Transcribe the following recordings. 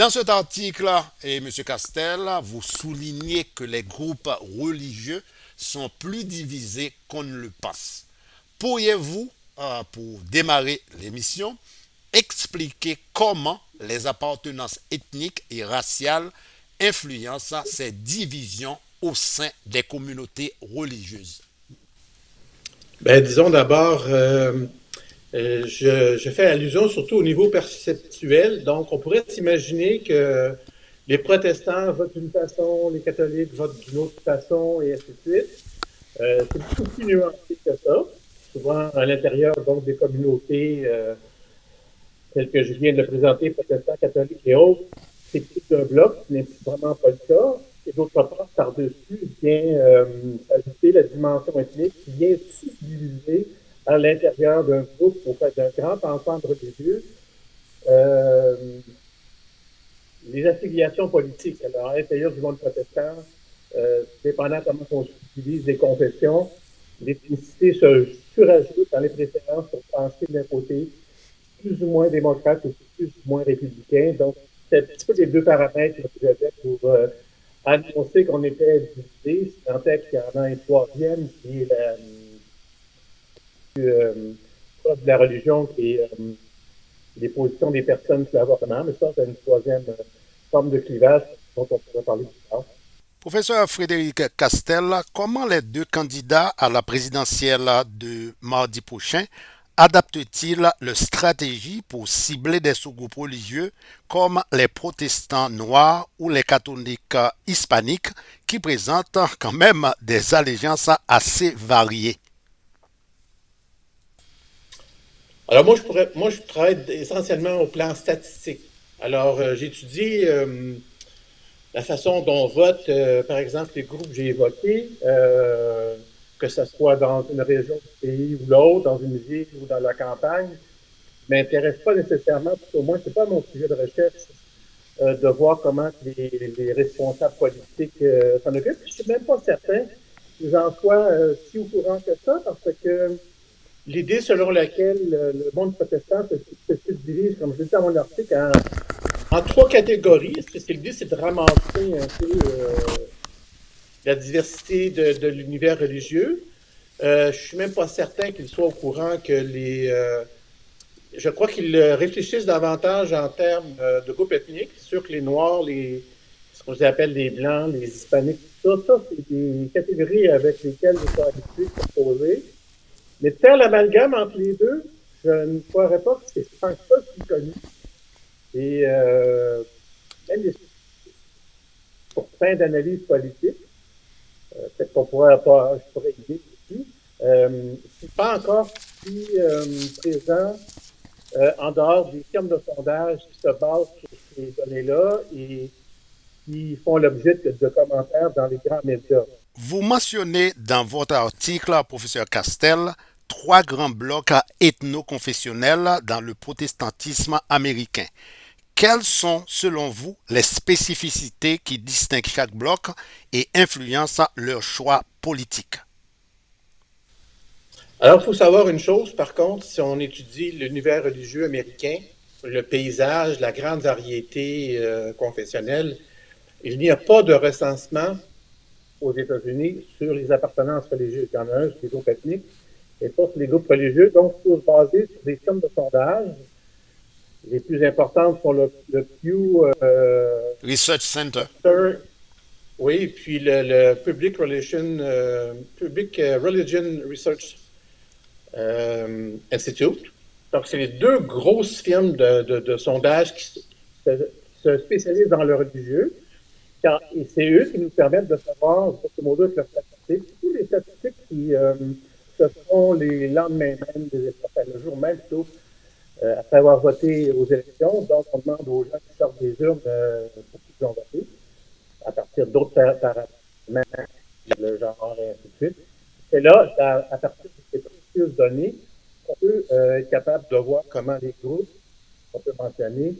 Dans cet article, M. Castel, vous soulignez que les groupes religieux sont plus divisés qu'on ne le pense. Pourriez-vous, pour démarrer l'émission, expliquer comment les appartenances ethniques et raciales influencent ces divisions au sein des communautés religieuses? Ben, disons d'abord, je fais allusion surtout au niveau perceptuel. Donc, on pourrait s'imaginer que les protestants votent d'une façon, les catholiques votent d'une autre façon, et ainsi de suite. C'est beaucoup plus nuancé que ça. Souvent, à l'intérieur donc des communautés telles que je viens de le présenter, protestants, catholiques et autres, c'est tout un bloc, ce n'est vraiment pas le cas. Et d'autre part, par-dessus, vient ajouter la dimension ethnique qui vient subdiviser à l'intérieur d'un groupe, au fait d'un grand ensemble religieux, euh, les affiliations politiques. Alors, à l'intérieur du monde protestant, dépendant comment on utilise les confessions, l'ethnicité se surajoute dans les préférences pour penser d'un côté plus ou moins démocrate ou plus ou moins républicain. Donc, c'est un petit peu les deux paramètres que j'avais pour annoncer qu'on était divisé. C'est en fait qu'il y en a un troisième qui est la proche de la religion, qui est les positions des personnes sur l'avortement, mais ça, c'est une troisième forme de clivage dont on pourrait parler plus tard. Professeur Frédéric Castel, comment les deux candidats à la présidentielle de mardi prochain adaptent-ils leur stratégie pour cibler des sous-groupes religieux comme les protestants noirs ou les catholiques hispaniques qui présentent quand même des allégeances assez variées? Alors, moi, je travaille essentiellement au plan statistique. Alors, j'étudie la façon dont votent, par exemple, les groupes que j'ai évoqués, que ce soit dans une région du pays ou l'autre, dans une ville ou dans la campagne, m'intéresse pas nécessairement, parce qu'au moins, c'est pas mon sujet de recherche, de voir comment les responsables politiques s'en occupent. Je suis même pas certain qu'ils en soient si au courant que ça, parce que l'idée selon laquelle le monde protestant se subdivise, comme je le dis dans mon article, en trois catégories. L'idée, c'est de ramasser un peu la diversité de l'univers religieux. Je suis même pas certain qu'ils soient au courant que je crois qu'ils réfléchissent davantage en termes de groupes ethniques. C'est sûr que les Noirs, ce qu'on appelle les Blancs, les Hispaniques, ça c'est des catégories avec lesquelles ils sont habitués de composer. Mais de faire l'amalgame entre les deux, je ne croirais pas que c'est tant que ça si connu. Et même pour fin d'analyse politique, peut-être qu'on pourrait pas, je pourrais aider ici, c'est pas encore si présent en dehors des firmes de sondage qui se basent sur ces données-là et qui font l'objet de commentaires dans les grands médias. Vous mentionnez dans votre article, professeur Castel, trois grands blocs ethno-confessionnels dans le protestantisme américain. Quelles sont, selon vous, les spécificités qui distinguent chaque bloc et influencent leur choix politique? Alors, il faut savoir une chose, par contre, si on étudie l'univers religieux américain, le paysage, la grande variété confessionnelle, il n'y a pas de recensement aux États-Unis sur les appartenances religieuses. Il y en a un sur les groupes ethniques et pas sur les groupes religieux. Donc, il faut se baser sur des firmes de sondage. Les plus importantes sont le Pew Research Center. Center, oui, puis le Public Religion Research Institute. Donc, c'est les deux grosses firmes de sondage qui se spécialisent dans le religieux. Et c'est eux qui nous permettent de savoir, grosso modo, avec leurs statistiques, tous les statistiques qui se font les lendemains même enfin, le jour même plutôt, après avoir voté aux élections. Donc, on demande aux gens qui sortent des urnes pour qui ils ont voté, à partir d'autres paramètres, le genre, et ainsi de suite. Et là, à partir de ces précieuses données, on peut être capable de voir comment les groupes qu'on peut mentionner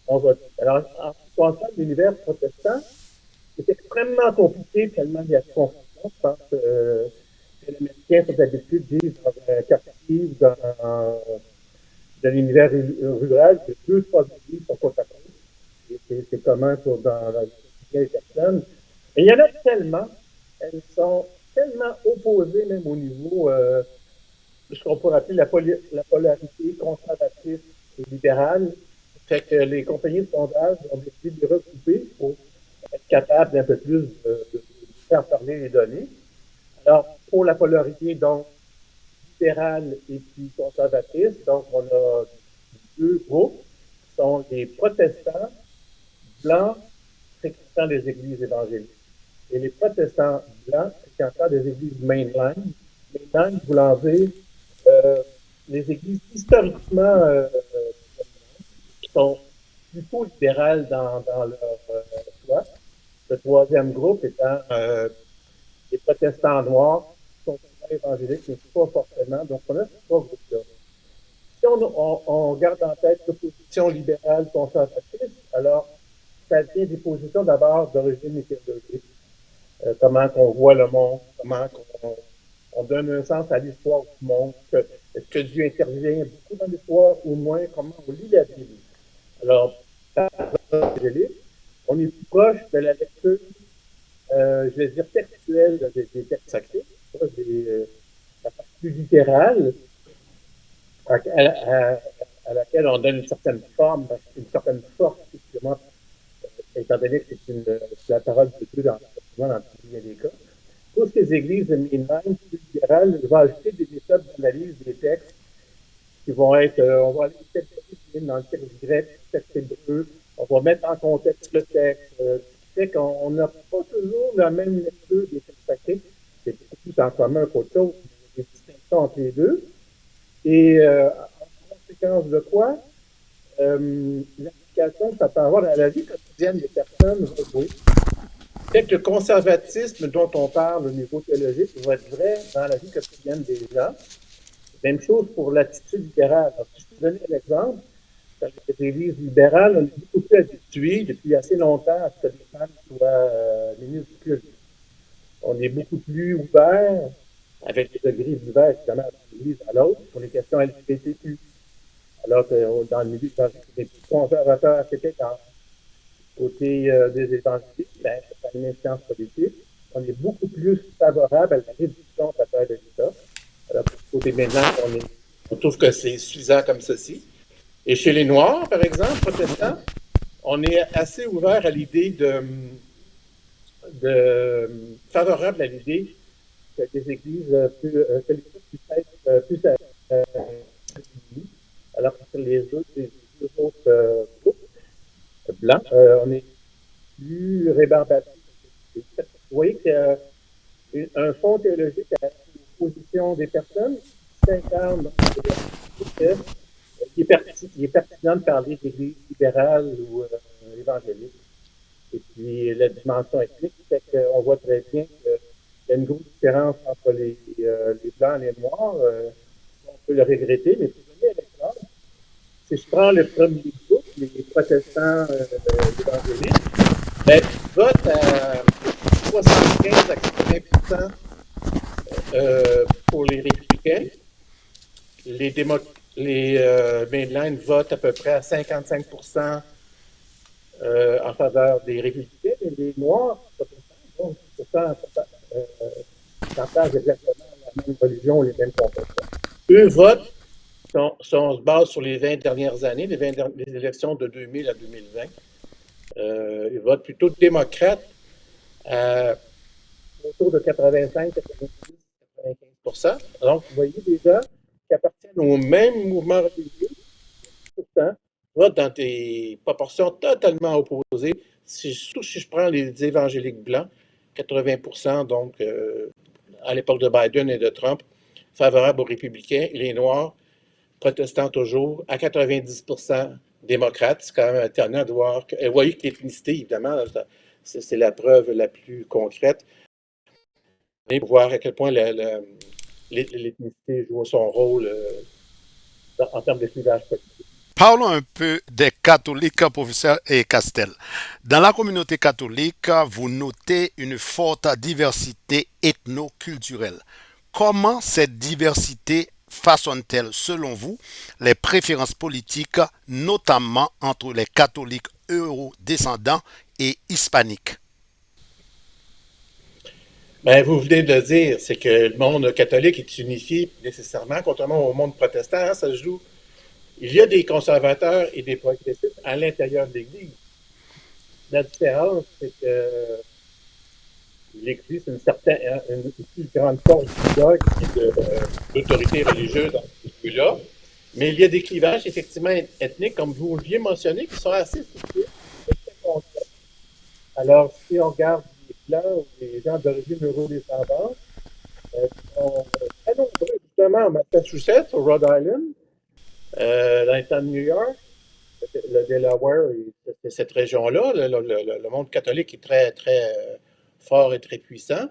ont voté. Alors, en ce qui concerne l'univers protestant, c'est extrêmement compliqué tellement il y a de confusion. Je pense que les Américains sont habitués de vivre dans un quartier ou dans l'univers rural, que deux, trois églises sont côte à côte. C'est commun dans les personnes. Et il y en a tellement, elles sont tellement opposées même au niveau de ce qu'on pourrait appeler la polarité conservatrice et libérale. Fait que les compagnies de sondage ont décidé de les regrouper pour être capables d'un peu plus de faire parler les données. Alors, pour la polarité, donc, libérale et puis conservatrice, donc on a deux groupes qui sont les protestants blancs fréquentant les églises évangéliques et les protestants blancs fréquentant des églises mainline. Mainline voulant dire euh, les églises historiquement qui sont plutôt libérales dans leur choix. Le troisième groupe étant les protestants noirs qui sont évangéliques, mais pas forcément. Donc, on a ces trois groupes-là. Si on garde en tête l'opposition libérale conservatrice, alors ça vient des positions d'abord d'origine méthodologique. Comment qu'on voit le monde, comment on donne un sens à l'histoire du monde, est-ce que Dieu intervient beaucoup dans l'histoire ou moins, comment on lit la Bible. Alors, on est plus proche de la lecture, je vais dire, textuelle des textes sacrés, la partie plus littérale, à laquelle on donne une certaine forme, une certaine force, justement, étant donné que c'est la parole de Dieu dans bien des cas. Pour ces églises mainline, plus libérales, je vais ajouter des méthodes d'analyse des textes qui vont être, on va aller dans le texte grec, le texte hébreu, on va mettre en contexte le texte, ce qui fait qu'on n'a pas toujours la même lecture des textes sacrés, c'est beaucoup plus en commun qu'autre chose, il y a des distinctions entre les deux. Et en conséquence de quoi, l'application que ça peut avoir dans la vie quotidienne des personnes va jouer. Peut-être que le conservatisme dont on parle au niveau théologique va être vrai dans la vie quotidienne des gens. Même chose pour l'attitude libérale. Alors, si je te donne un exemple, dans les églises libérales, on est beaucoup plus habitué depuis assez longtemps à ce que les femmes soient ministres du culte. On est beaucoup plus ouvert, avec des degrés divers, évidemment, d'une église à l'autre, pour les questions LGBTQ. Alors que dans le milieu des plus conservateurs québécois, côté des évangéliques, ben, c'est pas une instance politique. On est beaucoup plus favorable à la réduction de la taille de l'État. Alors, côté maintenant, on trouve que c'est suffisant comme ceci. Et chez les Noirs, par exemple, protestants, on est assez ouvert à l'idée favorable à l'idée que les églises puissent être alors que sur les deux autres groupes blancs, on est plus rébarbatif. Vous voyez qu'il y a un fond théologique à la position des personnes qui s'incarnent dans il est pertinent de parler d'église libérale ou évangélique. Et puis la dimension ethnique, c'est qu'on voit très bien qu'il y a une grosse différence entre les blancs et les noirs. On peut le regretter, mais pour donner un exemple, si je prends le premier groupe, les protestants évangéliques, ben, ils votent à 75 à 80 pour les républicains. Les mainline votent à peu près à 55 en faveur des républicains, et les noirs, donc, partagent exactement la même religion, les mêmes comportements. Eux votent, si on se base sur les 20 dernières années, les élections de 2000 à 2020, ils votent plutôt démocrates autour de 85, 90, 95 %. Donc, vous voyez déjà qui appartiennent au même mouvement religieux, pourtant, votent dans des proportions totalement opposées. Surtout si je prends les évangéliques blancs, 80 % donc à l'époque de Biden et de Trump, favorables aux républicains, et les noirs, protestants toujours, à 90 % démocrates. C'est quand même étonnant de voir que. Vous voyez que l'ethnicité, évidemment, c'est la preuve la plus concrète. Et pour voir à quel point l'ethnicité joue son rôle en termes de clivage politique. Parlons un peu des catholiques, professeur et Castel. Dans la communauté catholique, vous notez une forte diversité ethno-culturelle. Comment cette diversité façonne-t-elle, selon vous, les préférences politiques, notamment entre les catholiques euro-descendants et hispaniques. Ben, vous venez de le dire, c'est que le monde catholique est unifié nécessairement, contrairement au monde protestant, hein, ça se joue. Il y a des conservateurs et des progressistes à l'intérieur de l'Église. La différence, c'est que il existe une plus grande force du dogme et d'autorité religieuse dans ce milieu-là. Mais il y a des clivages, effectivement, ethniques, comme vous l'aviez mentionné, qui sont assez subtils. Alors, si on regarde les Blancs ou les gens d'origine euro-descendante, ils sont très nombreux, justement, au Massachusetts, au Rhode Island, dans l'État de New York, le Delaware, c'est cette région-là, le monde catholique est très, très fort et très puissant.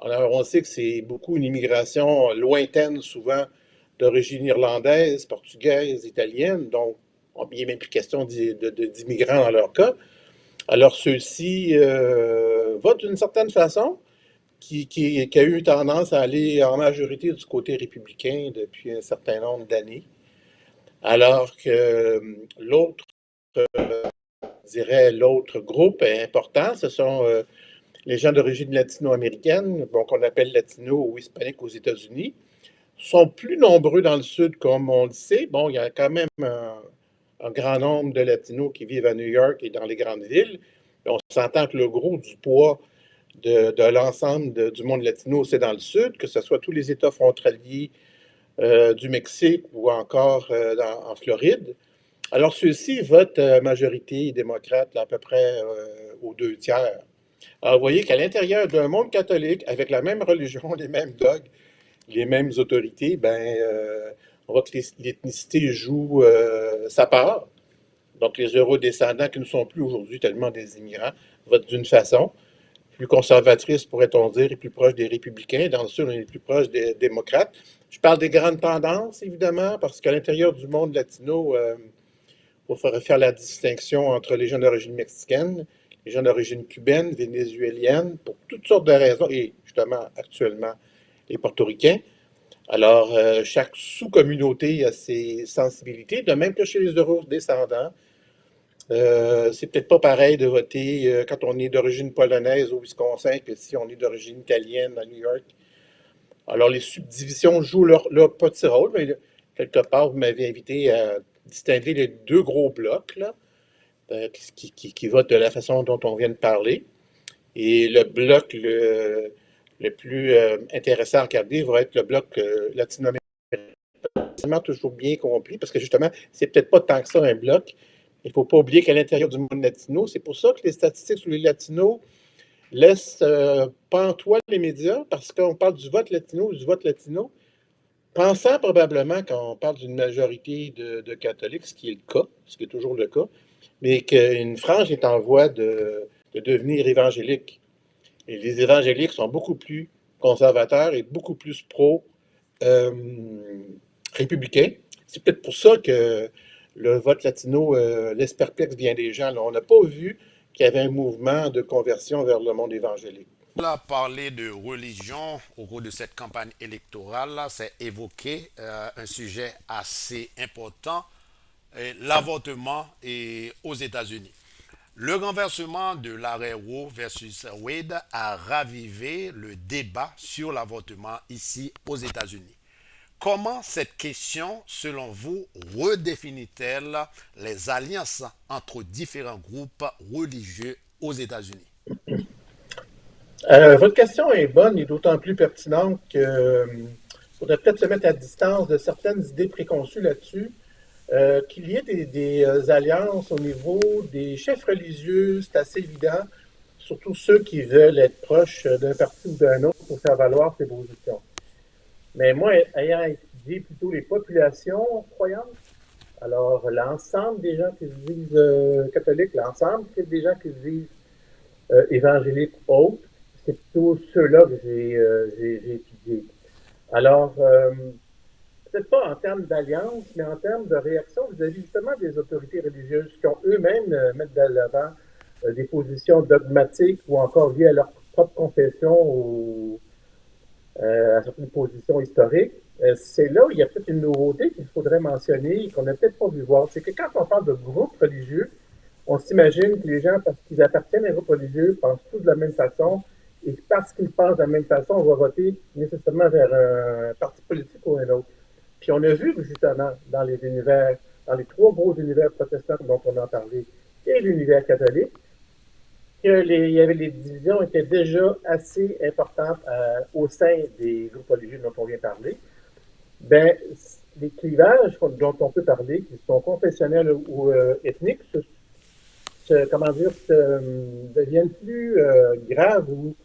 Alors, on sait que c'est beaucoup une immigration lointaine, souvent d'origine irlandaise, portugaise, italienne, donc il n'est même plus question d'immigrants dans leur cas. Alors, ceux-ci votent d'une certaine façon, qui a eu tendance à aller en majorité du côté républicain depuis un certain nombre d'années, alors que l'autre, je dirais, l'autre groupe important, ce sont les gens d'origine latino-américaine, bon, qu'on appelle latino ou hispanique aux États-Unis, sont plus nombreux dans le sud, comme on le sait. Bon, il y a quand même un grand nombre de latinos qui vivent à New York et dans les grandes villes. On s'entend que le gros du poids de l'ensemble du monde latino, c'est dans le sud, que ce soit tous les États frontaliers du Mexique ou encore en Floride. Alors, ceux-ci votent majorité démocrate là, à peu près aux 2 tiers. Alors, vous voyez qu'à l'intérieur d'un monde catholique, avec la même religion, les mêmes dogmes, les mêmes autorités, on voit que l'ethnicité joue sa part. Donc, les euro-descendants, qui ne sont plus aujourd'hui tellement des immigrants, votent d'une façon plus conservatrice, pourrait-on dire, et plus proche des républicains. Dans le sud, on est plus proche des démocrates. Je parle des grandes tendances, évidemment, parce qu'à l'intérieur du monde latino, il faut faire la distinction entre les gens d'origine mexicaine, les gens d'origine cubaine, vénézuélienne, pour toutes sortes de raisons, et justement, actuellement, les portoricains. Alors, chaque sous-communauté a ses sensibilités, de même que chez les euro-descendants. C'est peut-être pas pareil de voter quand on est d'origine polonaise au Wisconsin que si on est d'origine italienne à New York. Alors, les subdivisions jouent leur petit rôle, mais quelque part, vous m'avez invité à distinguer les deux gros blocs là, qui votent de la façon dont on vient de parler. Et le bloc le plus intéressant à regarder va être le bloc latino-américain. Toujours bien compris, parce que justement, c'est peut-être pas tant que ça un bloc. Il ne faut pas oublier qu'à l'intérieur du monde latino, c'est pour ça que les statistiques sur les latinos laissent pantois les médias, parce qu'on parle du vote latino, pensant probablement qu'on parle d'une majorité de catholiques, ce qui est le cas, ce qui est toujours le cas, mais qu'une frange est en voie de devenir évangélique. Et les évangéliques sont beaucoup plus conservateurs et beaucoup plus pro-républicains. C'est peut-être pour ça que le vote latino laisse perplexe bien des gens. Là, on n'a pas vu qu'il y avait un mouvement de conversion vers le monde évangélique. On a parlé de religion au cours de cette campagne électorale. C'est évoqué un sujet assez important, l'avortement aux États-Unis. Le renversement de l'arrêt Roe versus Wade a ravivé le débat sur l'avortement ici aux États-Unis. Comment cette question, selon vous, redéfinit-elle les alliances entre différents groupes religieux aux États-Unis? Votre question est bonne et d'autant plus pertinente qu'il faudrait peut-être se mettre à distance de certaines idées préconçues là-dessus. Qu'il y ait des alliances au niveau des chefs religieux, c'est assez évident, surtout ceux qui veulent être proches d'un parti ou d'un autre pour faire valoir ses positions. Mais moi, ayant étudié plutôt les populations croyantes, alors l'ensemble des gens qui se disent catholiques, l'ensemble des gens qui se disent évangéliques ou autres, c'est plutôt ceux-là que j'ai étudiés. Alors, peut-être pas en termes d'alliance, mais en termes de réaction vis-à-vis justement des autorités religieuses qui ont eux-mêmes mettent de l'avant des positions dogmatiques ou encore liées à leur propre confession ou à certaines positions historiques. C'est là où il y a peut-être une nouveauté qu'il faudrait mentionner et qu'on n'a peut-être pas vu voir. C'est que quand on parle de groupes religieux, On s'imagine que les gens, parce qu'ils appartiennent à un groupe religieux, pensent tous de la même façon, et parce qu'ils pensent de la même façon, on va voter nécessairement vers un parti politique ou un autre. Puis on a vu justement dans les univers, dans les trois gros univers protestants dont on a parlé, et l'univers catholique, les divisions étaient déjà assez importantes au sein des groupes religieux dont on vient parler. Ben, les clivages dont on peut parler, qui sont confessionnels ou ethniques, deviennent plus graves ou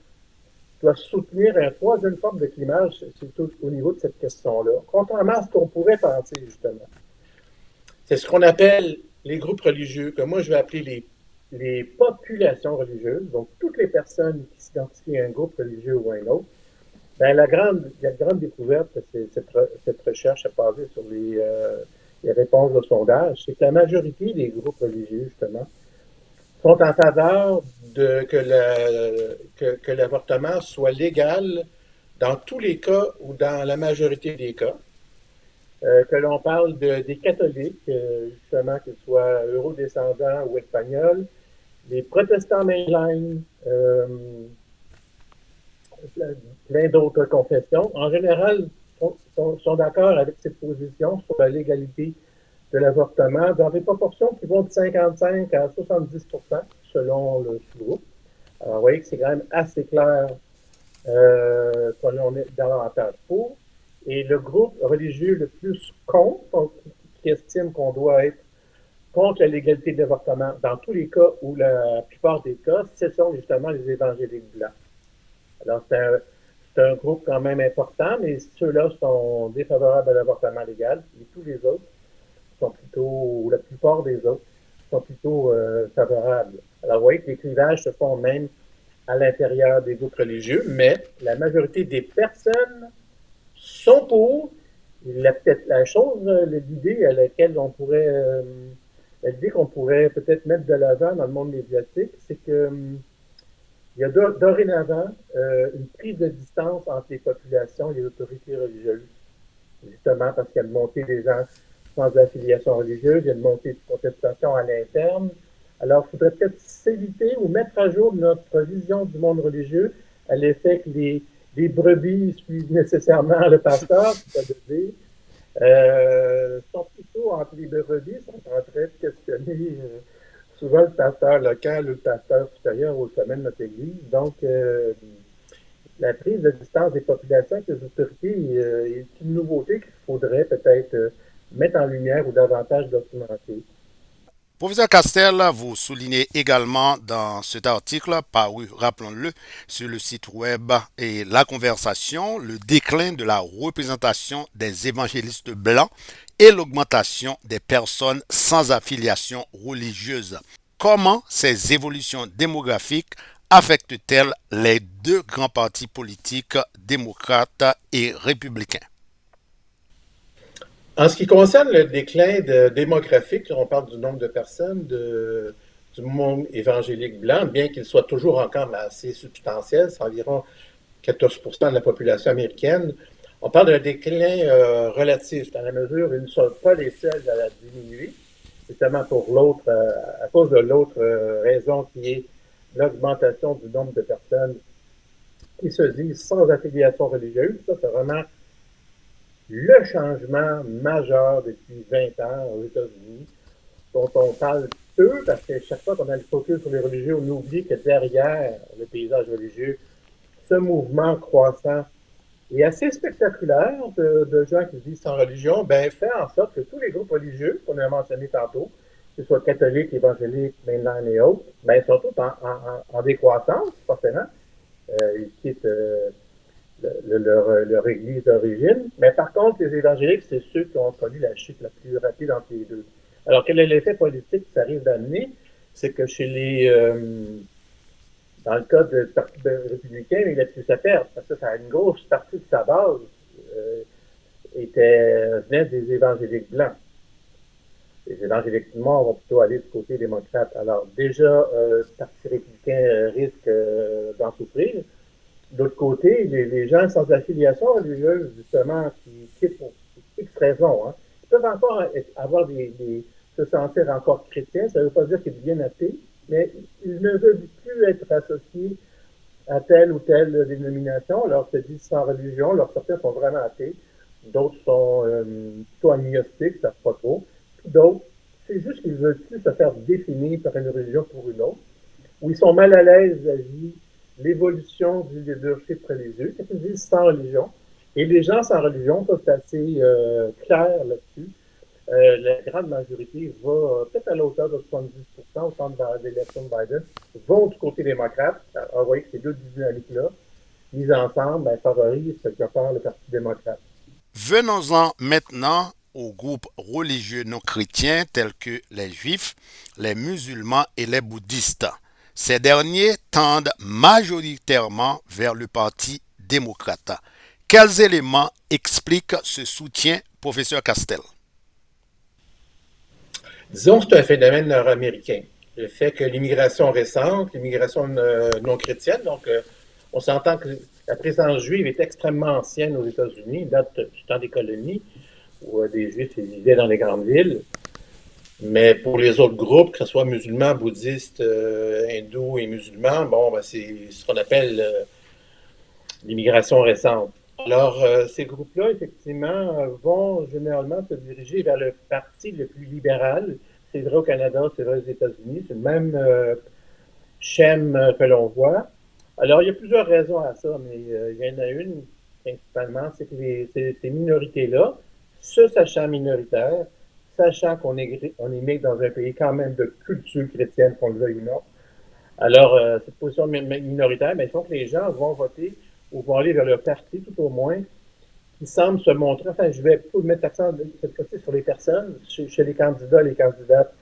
doivent soutenir une troisième forme de clivage, surtout au niveau de cette question-là. Contrairement à ce qu'on pourrait penser, justement. C'est ce qu'on appelle les groupes religieux, que moi je vais appeler les populations religieuses, donc toutes les personnes qui s'identifient à un groupe religieux ou à un autre. Ben, la grande découverte de cette recherche a basée sur les réponses au sondage, c'est que la majorité des groupes religieux, justement, sont en faveur que l'avortement soit légal dans tous les cas ou dans la majorité des cas. Que l'on parle des catholiques, justement, qu'ils soient eurodescendants ou espagnols, les protestants mainline, plein d'autres confessions, en général, sont d'accord avec cette position sur la légalité de l'avortement dans des proportions qui vont de 55 à 70 selon le sous-groupe. Alors, vous voyez que c'est quand même assez clair qu'on est davantage pour. Et le groupe religieux le plus contre, qui estime qu'on doit être contre la légalité de l'avortement dans tous les cas ou la plupart des cas, ce sont justement les évangéliques blancs. Alors, c'est un groupe quand même important, mais ceux-là sont défavorables à l'avortement légal et tous les autres sont plutôt, ou la plupart des autres, sont plutôt favorables. Alors, vous voyez que les clivages se font même à l'intérieur des groupes religieux, mais la majorité des personnes sont pour. La chose, l'idée à laquelle on pourrait, l'idée qu'on pourrait peut-être mettre de l'avant dans le monde médiatique, c'est que il y a dorénavant une prise de distance entre les populations et les autorités religieuses, justement parce qu'il y a une montée des gens sans affiliation religieuse, il y a une montée de contestation à l'interne. Alors, il faudrait peut-être s'éviter ou mettre à jour notre vision du monde religieux à l'effet que les brebis suivent nécessairement le pasteur, c'est-à-dire sont plutôt entre les brebis, sont en train de questionner souvent le pasteur local ou le pasteur supérieur au sommet de notre Église. Donc, la prise de distance des populations avec les autorités est une nouveauté qu'il faudrait peut-être mettre en lumière ou davantage documenter. Professeur Castel, vous soulignez également dans cet article paru, rappelons-le, sur le site web et la conversation, le déclin de la représentation des évangélistes blancs et l'augmentation des personnes sans affiliation religieuse. Comment ces évolutions démographiques affectent-elles les deux grands partis politiques, démocrates et républicains? En ce qui concerne le déclin démographique, on parle du nombre de personnes du monde évangélique blanc, bien qu'il soit toujours encore assez substantiel, c'est environ 14 de la population américaine. On parle d'un déclin relatif, dans la mesure où ils ne sont pas les seuls à la diminuer, justement pour l'autre, à cause de l'autre raison qui est l'augmentation du nombre de personnes qui se disent sans affiliation religieuse. Ça, c'est vraiment le changement majeur depuis 20 ans aux États-Unis, dont on parle peu, parce que chaque fois qu'on a le focus sur les religieux, on oublie que derrière le paysage religieux, ce mouvement croissant et assez spectaculaire de gens qui se disent sans religion, ben, fait en sorte que tous les groupes religieux qu'on a mentionnés tantôt, que ce soit catholiques, évangéliques, mainline et autres, ben, sont tous en décroissance, forcément. Ils quittent leur église d'origine. Mais par contre, les évangéliques, c'est ceux qui ont connu la chute la plus rapide entre les deux. Alors, quel est l'effet politique que ça arrive d'amener? C'est que chez dans le cas du Parti républicain, il a plus à perdre, parce que ça a une grosse partie de sa base venait des évangéliques blancs. Les évangéliques noirs vont plutôt aller du côté démocrate. Alors, déjà, le Parti républicain risque d'en souffrir. D'autre côté, les gens sans affiliation religieuse, justement, qui quittent pour X raisons, hein, ils peuvent encore avoir se sentir encore chrétiens. Ça ne veut pas dire qu'ils deviennent athées, mais ils ne veulent plus être associés à telle ou telle dénomination. Alors, se disent sans religion. Alors, certains sont vraiment athées. D'autres sont plutôt agnostiques, ça ne savent pas trop. Puis d'autres, c'est juste qu'ils ne veulent plus se faire définir par une religion pour une autre, où ils sont mal à l'aise à vivre l'évolution du leadership religieux, c'est qu'ils disent sans religion. Et les gens sans religion, ça c'est assez clair là-dessus. La grande majorité va, peut-être à la hauteur de 70%, au temps de l'élection de Biden, vont du côté démocrate. Alors, vous voyez que ces deux dynamiques-là, mises ensemble, favorisent quelque part le Parti démocrate. Venons-en maintenant aux groupes religieux non chrétiens tels que les juifs, les musulmans et les bouddhistes. Ces derniers tendent majoritairement vers le Parti démocrate. Quels éléments expliquent ce soutien, professeur Castel? Disons que c'est un phénomène nord-américain. Le fait que l'immigration récente, l'immigration non chrétienne, donc on s'entend que la présence juive est extrêmement ancienne aux États-Unis, date du temps des colonies, où des Juifs vivaient dans les grandes villes. Mais pour les autres groupes, que ce soit musulmans, bouddhistes, hindous et musulmans, bon, ben, c'est ce qu'on appelle l'immigration récente. Alors, ces groupes-là, effectivement, vont généralement se diriger vers le parti le plus libéral. C'est vrai au Canada, c'est vrai aux États-Unis, c'est le même schème que l'on voit. Alors, il y a plusieurs raisons à ça, mais il y en a une, principalement, c'est que ces minorités-là, se sachant minoritaires, sachant qu'on émigre dans un pays quand même de culture chrétienne, qu'on le veuille ou non. Alors, cette position minoritaire, mais il faut que les gens vont voter ou vont aller vers leur parti, tout au moins, qui semble se montrer, enfin, je vais plutôt mettre l'accent cette fois-ci sur les personnes, chez les candidats, les candidates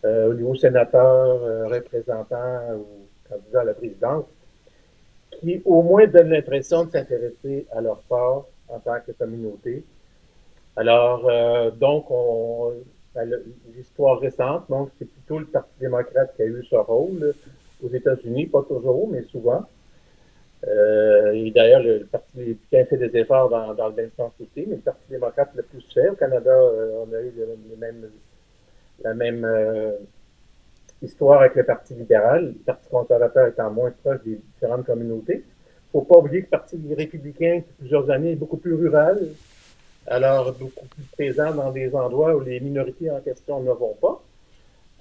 au niveau sénateur, représentant ou candidat à la présidence, qui au moins donnent l'impression de s'intéresser à leur part en tant que communauté. Alors, donc, l'histoire récente, donc, c'est plutôt le Parti démocrate qui a eu ce rôle aux États-Unis, pas toujours, mais souvent. Et d'ailleurs, le Parti républicain fait des efforts dans le même sens aussi, mais le Parti démocrate le plus fait. Au Canada, on a eu la même histoire avec le Parti libéral, le Parti conservateur étant moins proche des différentes communautés. Il ne faut pas oublier que le Parti républicain, depuis plusieurs années, est beaucoup plus rural, alors beaucoup plus présent dans des endroits où les minorités en question ne vont pas.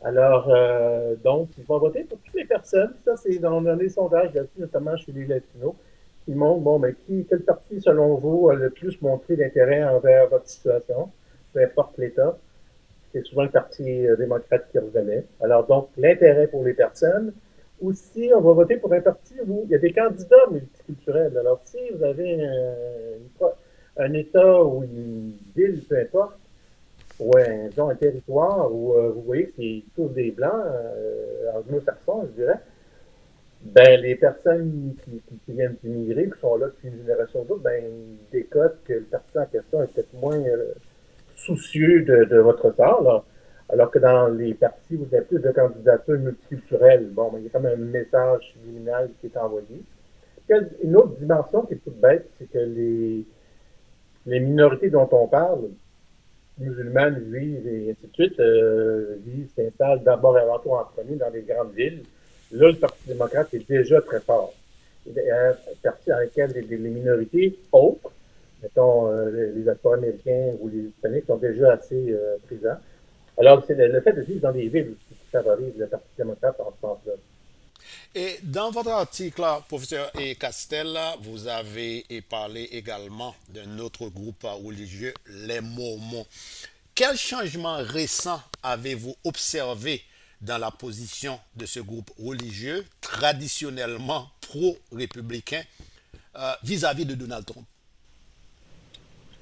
Alors, donc, ils vont voter pour toutes les personnes. Ça, c'est dans les sondages là-dessus, notamment chez les Latinos, qui montrent, bon, ben, quel parti, selon vous, a le plus montré d'intérêt envers votre situation, peu importe l'État. C'est souvent le Parti démocrate qui revenait. Alors, donc, l'intérêt pour les personnes. Aussi, on va voter pour un parti où il y a des candidats multiculturels. Alors, si vous avez un État ou une ville, peu importe, ou un territoire où vous voyez que c'est tous des blancs, anglo-saxons, je dirais, ben les personnes qui viennent d'immigrer, qui sont là depuis une génération d'autre, ben ils décotent que le parti en question est peut-être moins soucieux de votre sort, là. Alors que dans les partis où il y a plus de candidatures multiculturelles, bon, ben, il y a comme un message subliminal qui est envoyé. Une autre dimension qui est toute bête, c'est que les minorités dont on parle, musulmanes, juives et ainsi de suite, s'installent d'abord et avant tout en premier dans les grandes villes. Là, le Parti démocrate est déjà très fort. Il y a un parti dans lequel les minorités autres, mettons les Afro-Américains ou les Hispaniques, sont déjà assez présents. Alors, c'est le fait de vivre dans des villes qui favorise le Parti démocrate en ce sens-là. Et dans votre article, professeur Castel, vous avez parlé également d'un autre groupe religieux, les Mormons. Quel changement récent avez-vous observé dans la position de ce groupe religieux, traditionnellement pro-républicain, vis-à-vis de Donald Trump?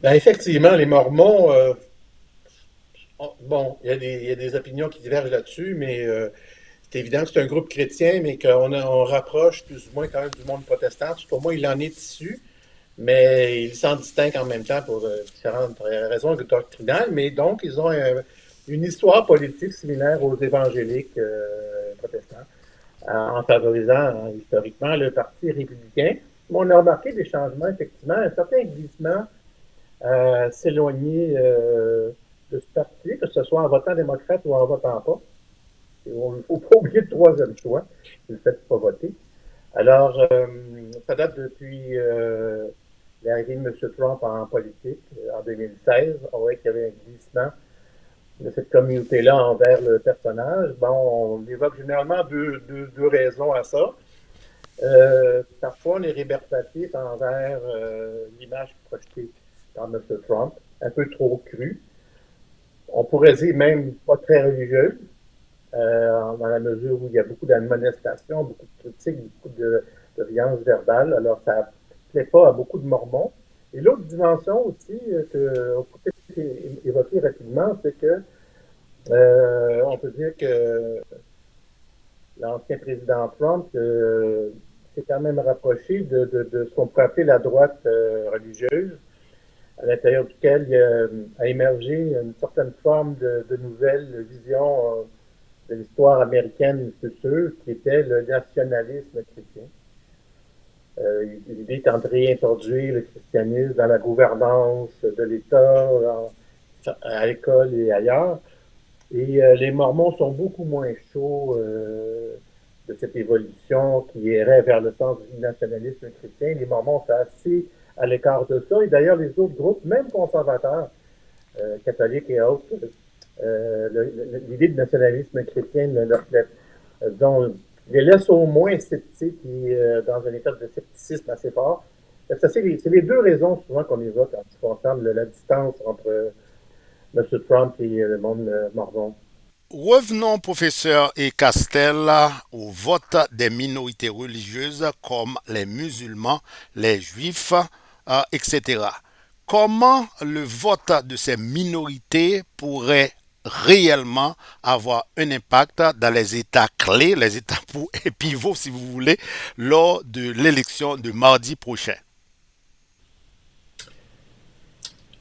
Ben, effectivement, les Mormons, bon, il y a des opinions qui divergent là-dessus, mais c'est évident que c'est un groupe chrétien, mais on rapproche plus ou moins quand même du monde protestant. Pour moi, il en est issu, mais il s'en distingue en même temps pour différentes raisons doctrinales. Mais donc, ils ont une histoire politique similaire aux évangéliques protestants, en favorisant historiquement le Parti républicain. Mais on a remarqué des changements, effectivement, un certain glissement s'éloigner de ce parti, que ce soit en votant démocrate ou en votant pas. Il ne faut pas oublier le troisième choix, le fait de ne pas voter. Alors, ça date depuis l'arrivée de M. Trump en politique en 2016. On voit qu'il y avait un glissement de cette communauté-là envers le personnage. Bon, on évoque généralement deux raisons à ça. Parfois, on est rébarbatif envers l'image projetée par M. Trump, un peu trop crue. On pourrait dire même pas très religieuse, dans la mesure où il y a beaucoup d'admonestations, beaucoup de critiques, beaucoup de violence verbale. Alors, ça ne plaît pas à beaucoup de Mormons. Et l'autre dimension aussi qu'on peut évoquer rapidement, c'est que on peut dire que l'ancien président Trump s'est quand même rapproché de ce qu'on pourrait appeler la droite religieuse, à l'intérieur duquel il a émergé une certaine forme de nouvelle vision de l'histoire américaine future, qui était le nationalisme chrétien. L'idée étant de réintroduire le christianisme dans la gouvernance de l'État, à l'école et ailleurs. Et les Mormons sont beaucoup moins chauds de cette évolution qui irait vers le sens du nationalisme chrétien. Les Mormons sont assez à l'écart de ça. Et d'ailleurs, les autres groupes, même conservateurs, catholiques et autres, l'idée de nationalisme chrétien les laisse au moins sceptiques et dans un état de scepticisme assez fort. C'est les deux raisons souvent qu'on évoque en ce qui concerne la distance entre M. Trump et le monde mormon. Revenons, professeur et Castel, au vote des minorités religieuses comme les musulmans, les juifs, etc. Comment le vote de ces minorités pourrait réellement avoir un impact dans les États clés, les États pivots, si vous voulez, lors de l'élection de mardi prochain?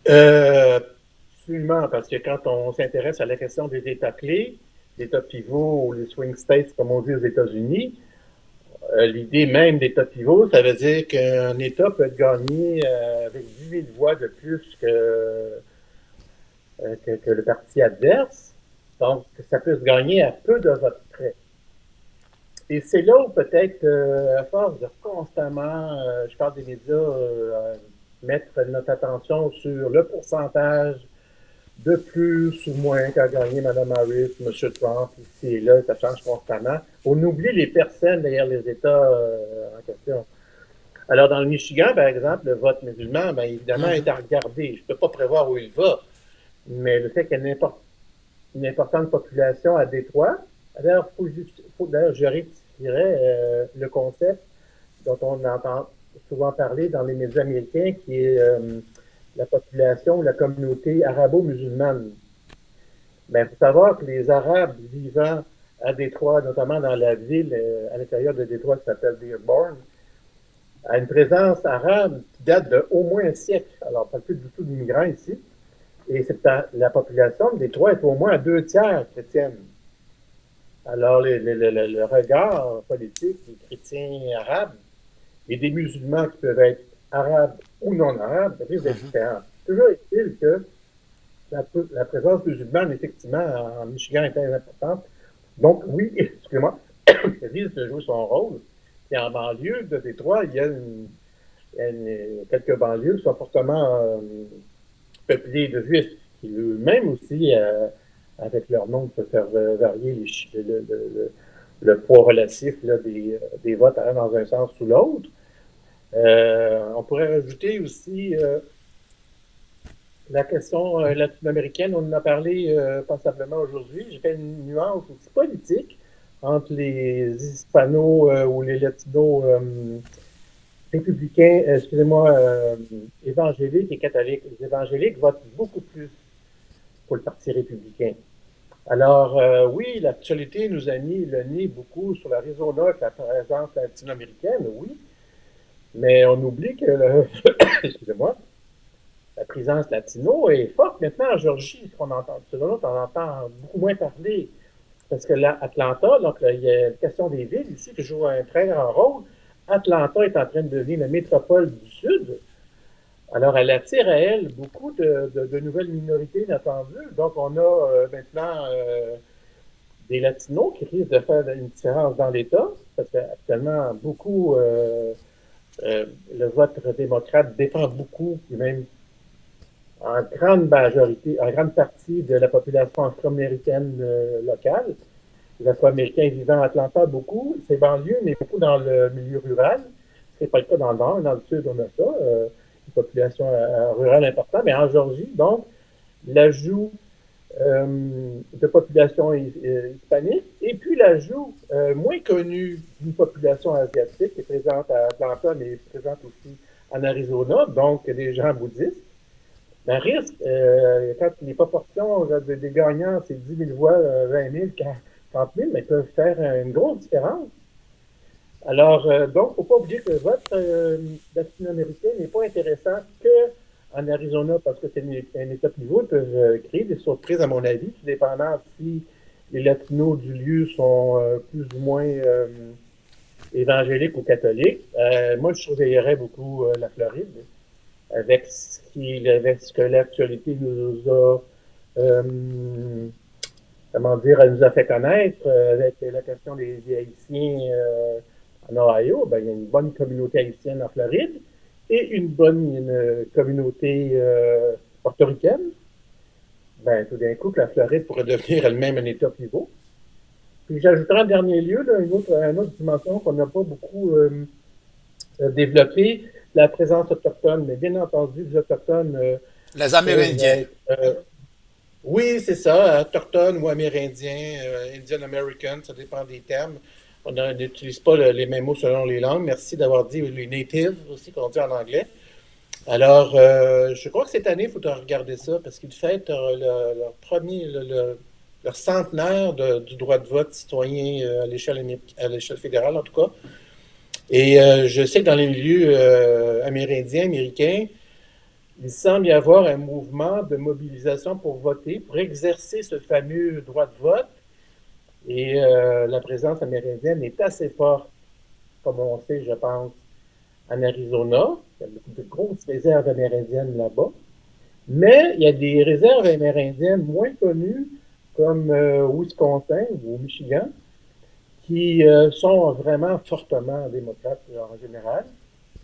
Absolument, parce que quand on s'intéresse à la question des États clés, les États pivots ou les swing states, comme on dit aux États-Unis, l'idée même d'État pivot, ça veut dire qu'un État peut être gagné avec 10 000 voix de plus que le parti adverse. Donc, ça peut se gagner à peu de votes près. Et c'est là où peut-être, à force de constamment, je parle des médias, mettre notre attention sur le pourcentage de plus ou moins qu'a gagné Mme Harris, M. Trump, ici et là, ça change constamment. On oublie les personnes derrière les États en question. Alors, dans le Michigan, par exemple, le vote musulman, bien évidemment, est à regarder. Je ne peux pas prévoir où il va. Mais le fait qu'il y ait une importante population à Détroit, d'ailleurs, je rectifierais le concept dont on entend souvent parler dans les médias américains, qui est la population, la communauté arabo-musulmane. Il faut savoir que les Arabes vivant à Détroit, notamment dans la ville à l'intérieur de Détroit qui s'appelle Dearborn, a une présence arabe qui date de au moins un siècle. Alors, on ne parle plus du tout d'immigrants ici. Et la population de Détroit est au moins à 2 tiers chrétienne. Alors, le regard politique des chrétiens arabes et des musulmans qui peuvent être arabes ou non arabes risque d'être différent. Toujours est-il que la présence musulmane, effectivement, en Michigan est très importante. Donc, oui, excusez-moi, elle risque de jouer son rôle. Et en banlieue de Détroit, il y a quelques banlieues qui sont fortement peuplées de juifs, qui eux-mêmes aussi, avec leur nom, peuvent faire varier le poids relatif là, des votes dans un sens ou l'autre. On pourrait rajouter aussi la question latino-américaine. On en a parlé passablement aujourd'hui. J'ai fait une nuance aussi politique entre les hispanos ou les latinos républicains, évangéliques et catholiques. Les évangéliques votent beaucoup plus pour le Parti républicain. Alors, oui, l'actualité nous a mis le nez beaucoup sur l'Arizona avec la présence latino-américaine, oui, mais on oublie que, excusez-moi, la présence latino est forte maintenant en Géorgie, ce dont on entend beaucoup moins parler. Parce que là, Atlanta, donc là, il y a la question des villes ici qui joue un très grand rôle. Atlanta est en train de devenir la métropole du Sud. Alors, elle attire à elle beaucoup de nouvelles minorités inattendues. Donc, on a maintenant des Latinos qui risquent de faire une différence dans l'État, parce qu'actuellement, beaucoup, le vote démocrate dépend beaucoup, et même en grande majorité, en grande partie de la population afro-américaine locale. Les Afro-Américains vivant à Atlanta, beaucoup, c'est banlieue, mais beaucoup dans le milieu rural. Ce n'est pas le cas dans le nord, dans le sud, on a ça, une population rurale importante, mais en Georgie, donc, l'ajout de population hispanique, et puis l'ajout moins connu d'une population asiatique qui est présente à Atlanta, mais présente aussi en Arizona, donc des gens bouddhistes. Un risque, quand les proportions des gagnants, c'est 10 000 voix, 20 000, 40 000, mais peuvent faire une grosse différence. Alors, donc, il ne faut pas oublier que le vote latino-américain n'est pas intéressant que en Arizona parce que c'est un État pivot. Ils peuvent créer des surprises, à mon avis, tout dépendant si les latinos du lieu sont plus ou moins évangéliques ou catholiques. Moi, je surveillerais beaucoup la Floride avec avec ce que l'actualité nous a, comment dire, elle nous a fait connaître avec la question des Haïtiens en Ohio. Ben, il y a une bonne communauté haïtienne en Floride et une communauté portoricaine. Ben, tout d'un coup, que la Floride pourrait devenir elle-même un État pivot. Puis j'ajouterai en dernier lieu là, une autre dimension qu'on n'a pas beaucoup développée, la présence autochtone. Mais bien entendu, les Autochtones Les peuvent Amérindiens. être... oui, c'est ça, autochtone ou amérindien, Indian American, ça dépend des termes. On n'utilise pas les mêmes mots selon les langues. Merci d'avoir dit les natives aussi, qu'on dit en anglais. Alors, je crois que cette année, il faut regarder ça parce qu'ils fêtent leur premier, leur centenaire du droit de vote citoyen à l'échelle fédérale, en tout cas. Et je sais que dans les milieux amérindiens, américains, il semble y avoir un mouvement de mobilisation pour voter, pour exercer ce fameux droit de vote. Et la présence amérindienne est assez forte, comme on sait, je pense, en Arizona. Il y a beaucoup de grosses réserves amérindiennes là-bas. Mais il y a des réserves amérindiennes moins connues, comme Wisconsin ou Michigan, qui sont vraiment fortement démocrates en général.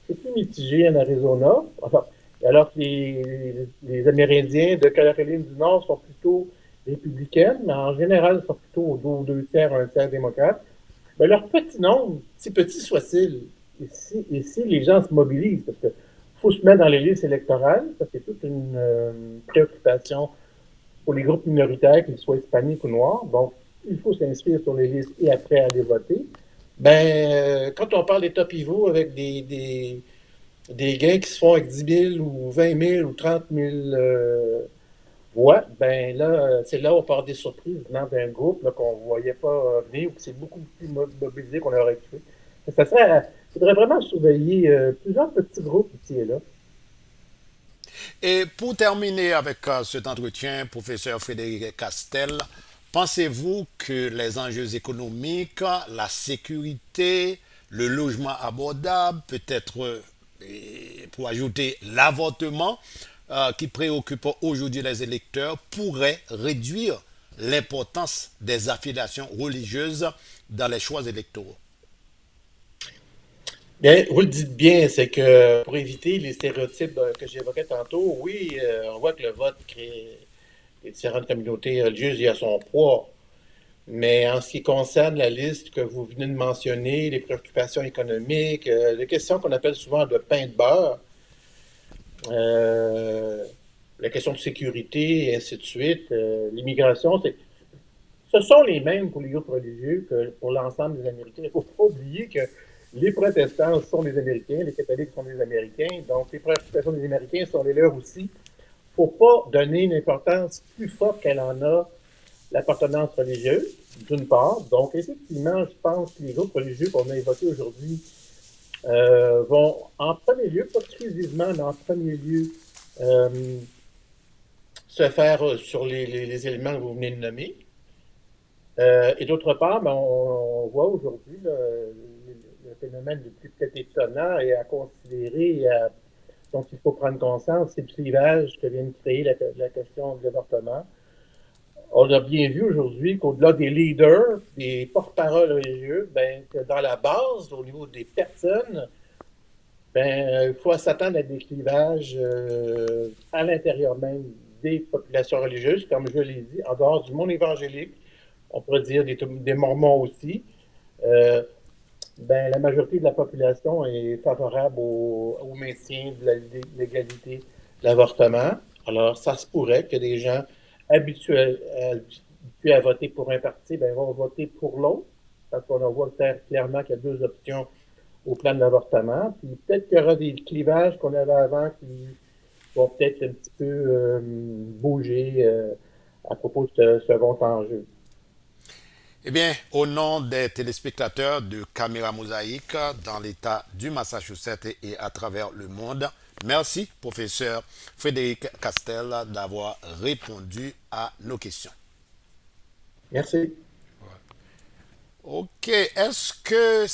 C'est plus mitigé en Arizona. Enfin, alors que les Amérindiens de Caroline du Nord sont plutôt républicaines, mais en général, ils sont plutôt aux deux tiers, un tiers démocrates. Mais leur petit nombre, si petit soit-il, ici, les gens se mobilisent parce qu'il faut se mettre dans les listes électorales. Ça, c'est toute une préoccupation pour les groupes minoritaires, qu'ils soient hispaniques ou noirs. Donc, il faut s'inscrire sur les listes et après aller voter. Ben, quand on parle d'État pivot avec des gains qui se font avec 10 000 ou 20 000 ou 30 000 voix, ben là, c'est là où on part des surprises venant d'un groupe qu'on ne voyait pas venir ou qui s'est beaucoup plus mobilisé qu'on aurait cru. Ça serait, il faudrait vraiment surveiller plusieurs petits groupes ici et là. Et pour terminer avec cet entretien, professeur Frédéric Castel, pensez-vous que les enjeux économiques, la sécurité, le logement abordable, peut-être pour ajouter l'avortement, qui préoccupe aujourd'hui les électeurs, pourraient réduire l'importance des affiliations religieuses dans les choix électoraux? Bien, vous le dites bien, c'est que pour éviter les stéréotypes que j'évoquais tantôt, oui, on voit que le vote crée les différentes communautés religieuses, il y a son poids. Mais en ce qui concerne la liste que vous venez de mentionner, les préoccupations économiques, les questions qu'on appelle souvent de pain de beurre, euh, la question de sécurité et ainsi de suite, l'immigration, ce sont les mêmes pour les groupes religieux que pour l'ensemble des Américains. Il ne faut pas oublier que les protestants sont des Américains, les catholiques sont des Américains, donc les préoccupations des Américains sont les leurs aussi. Il ne faut pas donner une importance plus forte qu'elle en a l'appartenance religieuse, d'une part. Donc, effectivement, je pense que les groupes religieux qu'on a évoqués aujourd'hui vont en premier lieu, pas exclusivement, mais en premier lieu, euh, se faire sur les éléments que vous venez de nommer. Et d'autre part, ben, on voit aujourd'hui le phénomène le plus peut-être étonnant et à considérer dont il faut prendre conscience, c'est le clivage que vient de créer la question de l'avortement. On a bien vu aujourd'hui qu'au-delà des leaders, des porte-paroles religieux, ben, que dans la base, au niveau des personnes, ben, il faut s'attendre à des clivages à l'intérieur même des populations religieuses, comme je l'ai dit, en dehors du monde évangélique, on pourrait dire des Mormons aussi. Euh, ben, la majorité de la population est favorable au maintien de la légalité de l'avortement. Alors, ça se pourrait que des gens habitués à voter pour un parti ben, vont voter pour l'autre, parce qu'on voit clairement qu'il y a deux options au plan de l'avortement. Puis peut-être qu'il y aura des clivages qu'on avait avant qui vont peut-être un petit peu bouger à propos de ce second enjeu. Eh bien, au nom des téléspectateurs de Caméra Mosaïque dans l'État du Massachusetts et à travers le monde, merci, professeur Frédéric Castel, d'avoir répondu à nos questions. Merci. Ok, est-ce que...